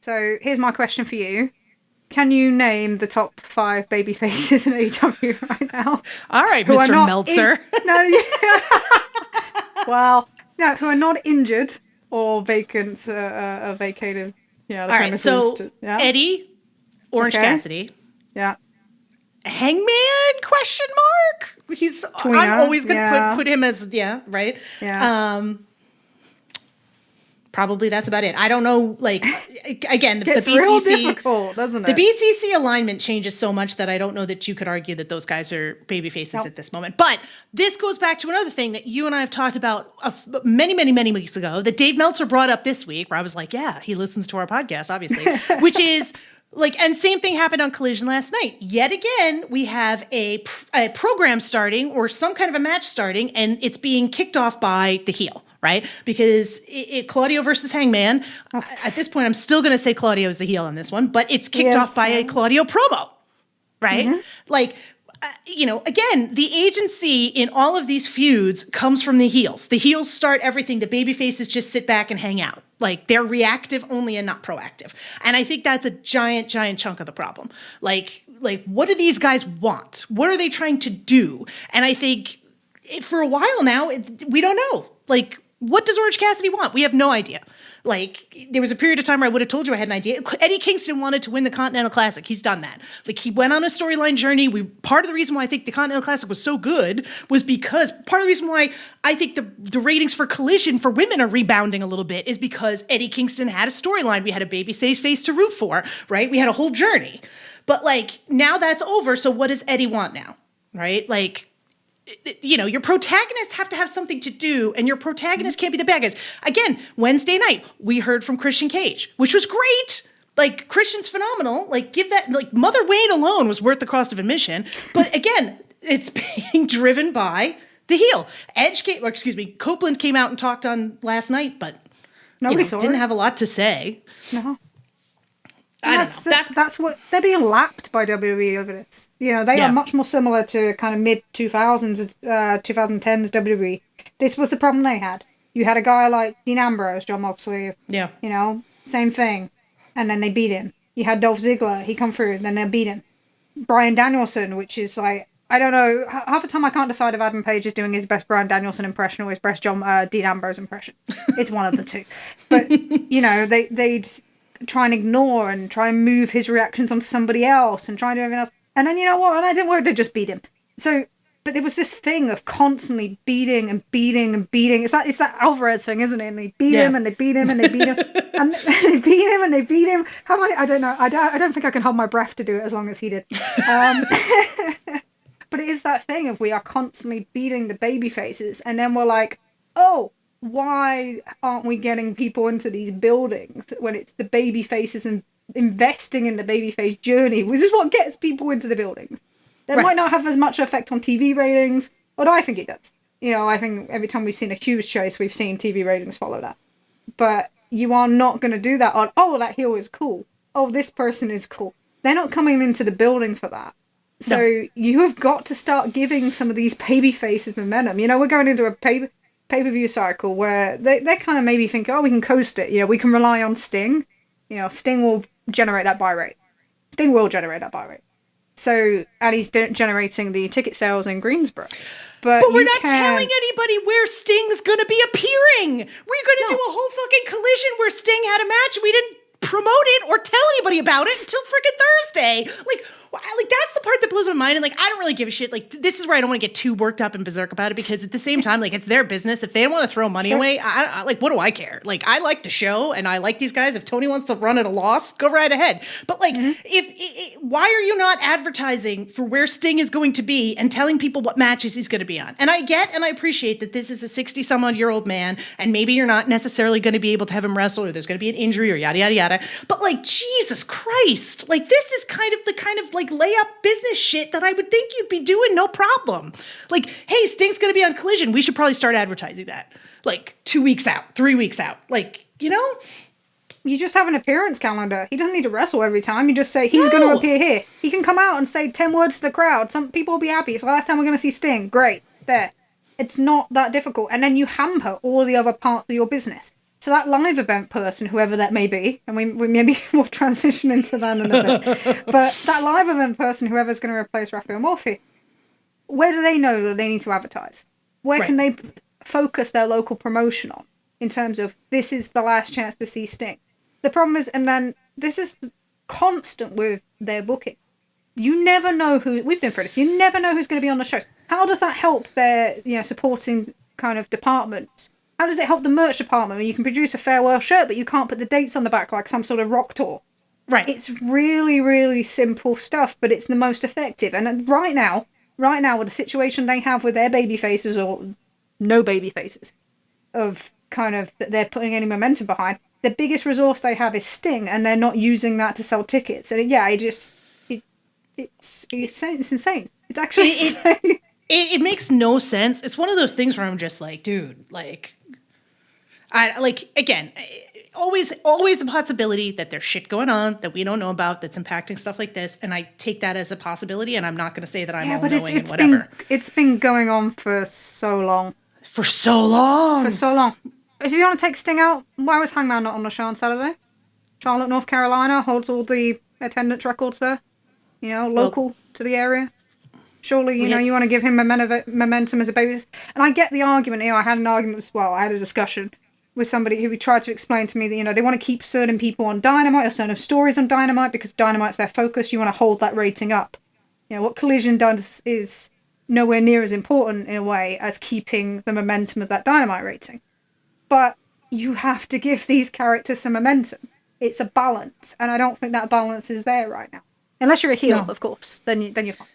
So here's my question for you. Can you name the top 5 baby faces in AEW right now? All right, Mr. Meltzer. Well, no, who are not injured or vacated. Yeah, the all right, so yeah. Eddie, Orange Cassidy. Yeah. Hangman, question mark? I'm always going to put him as, right? Yeah. Probably that's about it. I don't know, like, again, the BCC... real difficult, doesn't it? The BCC alignment changes so much that I don't know that you could argue that those guys are baby faces at this moment. But this goes back to another thing that you and I have talked about many, many, many weeks ago that Dave Meltzer brought up this week, where I was like, yeah, he listens to our podcast, obviously, which is... Like, and same thing happened on Collision last night. Yet again, we have a program starting or some kind of a match starting, and it's being kicked off by the heel, right? Because Claudio versus Hangman, at this point, I'm still going to say Claudio is the heel on this one, but it's kicked off by a Claudio promo, right? Mm-hmm. Like, again, the agency in all of these feuds comes from the heels. The heels start everything. The baby faces just sit back and hang out. Like, they're reactive only and not proactive. And I think that's a giant, giant chunk of the problem. Like, what do these guys want? What are they trying to do? And I think for a while now, we don't know. Like, what does Orange Cassidy want? We have no idea. Like, there was a period of time where I would have told you I had an idea. Eddie Kingston wanted to win the Continental Classic. He's done that. Like, he went on a storyline journey. Part of the reason why I think the Continental Classic was so good was because part of the reason why I think the ratings for Collision for women are rebounding a little bit is because Eddie Kingston had a storyline. We had a babyface face to root for, right? We had a whole journey. But, like, now that's over. So what does Eddie want now, right? Like, your protagonists have to have something to do, and your protagonists can't be the bad guys. Again, Wednesday night, we heard from Christian Cage, which was great. Like, Christian's phenomenal. Like, Mother Wayne alone was worth the cost of admission. But again, it's being driven by the heel. Copeland came out and talked on last night, but nobody didn't have a lot to say. No. I don't know. That's what they're being lapped by WWE over this. They are much more similar to kind of mid 2000s, 2010s WWE. This was the problem they had. You had a guy like Dean Ambrose, Jon Moxley. Yeah. Same thing, and then they beat him. You had Dolph Ziggler. He come through, and then they beat him. Bryan Danielson, which is like, I don't know. Half the time I can't decide if Adam Page is doing his best Bryan Danielson impression or his best Dean Ambrose impression. It's one of the two. But they'd try and ignore and try and move his reactions onto somebody else and try and do everything else. And then, you know what? And I didn't worry, they just beat him. So, but there was this thing of constantly beating and beating and beating. It's that Alvarez thing, isn't it? And they beat him and they beat him and they beat him and they beat him and they beat him. How many? I don't know. I don't think I can hold my breath to do it as long as he did. But it is that thing of we are constantly beating the baby faces, and then we're like, oh, why aren't we getting people into these buildings when it's the baby faces and investing in the babyface journey, which is what gets people into the buildings? That might not have as much effect on TV ratings, although I think it does. I think every time we've seen a huge chase, we've seen TV ratings follow that. But you are not going to do that on, oh, that heel is cool. Oh, this person is cool. They're not coming into the building for that. So you have got to start giving some of these baby faces momentum. We're going into a pay-per-view cycle where they kind of maybe think, oh, we can coast it. We can rely on Sting. Sting will generate that buy rate. So, and he's generating the ticket sales in Greensboro. But we're not telling anybody where Sting's going to be appearing. We're going to do a whole fucking Collision where Sting had a match and we didn't promote it or tell anybody about it until freaking Thursday. Like, that's the part that blows my mind. And like, I don't really give a shit. Like, this is where I don't want to get too worked up and berserk about it, because at the same time, like, it's their business. If they don't want to throw money away, I like, what do I care? Like, I like the show and I like these guys. If Tony wants to run at a loss, go right ahead. But like, why are you not advertising for where Sting is going to be and telling people what matches he's going to be on? And I get and I appreciate that this is a 60-some-odd-year-old man, and maybe you're not necessarily going to be able to have him wrestle, or there's going to be an injury, or yada yada yada. But like, Jesus Christ, like, this is kind of like layup business shit that I would think you'd be doing no problem. Like, hey, Sting's going to be on Collision. We should probably start advertising that. Like 2 weeks out, 3 weeks out. Like, You just have an appearance calendar. He doesn't need to wrestle every time. You just say, he's going to appear here. He can come out and say 10 words to the crowd. Some people will be happy. It's the last time we're going to see Sting. Great. There. It's not that difficult. And then you hamper all the other parts of your business. So that live event person, whoever that may be, and we maybe will transition into that in a bit, but that live event person, whoever's going to replace Raphael Morphy, where do they know that they need to advertise? Where can they focus their local promotion on in terms of this is the last chance to see Sting? The problem is, and then this is constant with their booking. You never know who, we've been through this, you never know who's going to be on the shows. How does that help their, supporting kind of departments? How does it help the merch department when you can produce a farewell shirt, but you can't put the dates on the back like some sort of rock tour? Right. It's really, really simple stuff, but it's the most effective. And right now, with the situation they have with their baby faces or no baby faces, of kind of that they're putting any momentum behind, the biggest resource they have is Sting, and they're not using that to sell tickets. And it's insane. It's actually insane. It makes no sense. It's one of those things where I'm just like, dude, like, again, always the possibility that there's shit going on that we don't know about that's impacting stuff like this, and I take that as a possibility, and I'm not going to say that I'm all-knowing and whatever. It's been going on for so long. For so long. If you want to take Sting out, why was Hangman not on the show on Saturday? Charlotte, North Carolina holds all the attendance records there. Local to the area. Surely, you want to give him momentum as a baby. And I get the argument. I had an argument as well. I had a discussion with somebody who tried to explain to me that, they want to keep certain people on Dynamite or certain stories on Dynamite because Dynamite's their focus. You want to hold that rating up. What Collision does is nowhere near as important in a way as keeping the momentum of that Dynamite rating. But you have to give these characters some momentum. It's a balance. And I don't think that balance is there right now. Unless you're a heel, of course. Then you're fine.